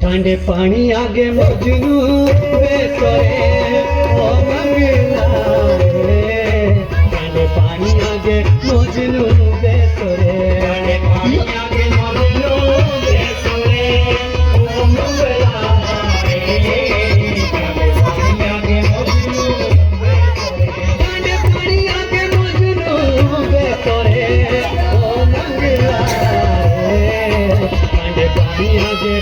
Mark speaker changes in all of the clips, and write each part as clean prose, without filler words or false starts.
Speaker 1: ठंडे पानी आगे मजनू बेसरे ओ मंगला रे ठंडे पानी आगे मजनू बेसरे ठंडे पानी आगे मजनू बेसरे ओ मंगला रे ठंडे पानी आगे मजनू बेसरे ठंडे पानी आगे मजनू बेसरे ओ मंगला रे ठंडे पानी आगे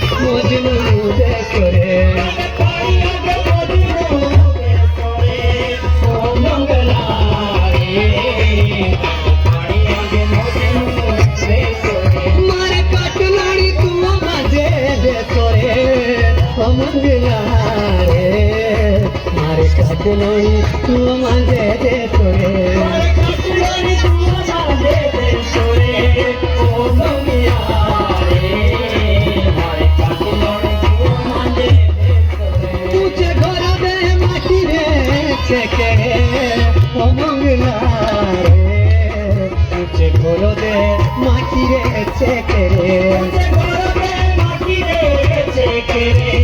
Speaker 1: मजनू मारे कटलोई तू मांझे दे सोरे मारे कटलोई तू मांझे दे सोरे ओ मंगिया रे मारे कटलोई तू मांझे दे सोरे तुझे घर में माटी रे चेके ओ मंगिया रे तुझे घर में माटी रे चेके रे तुझे घर में माटी रे चेके रे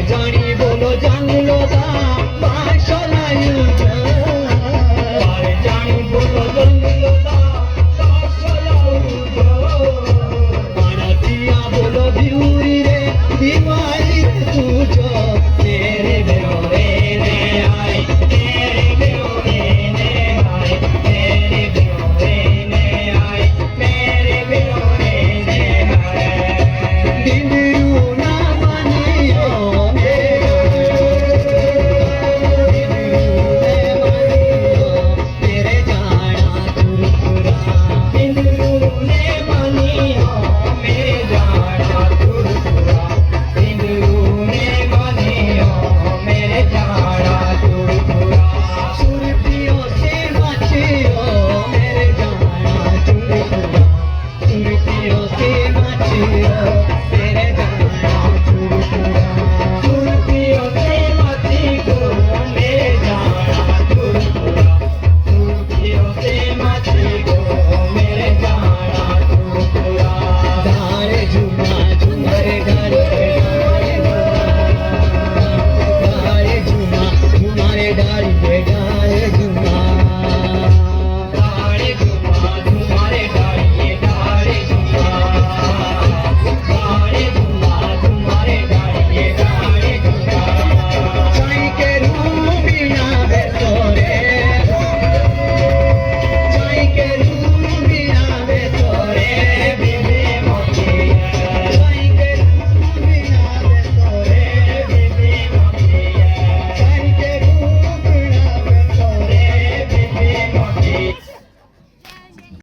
Speaker 1: জানি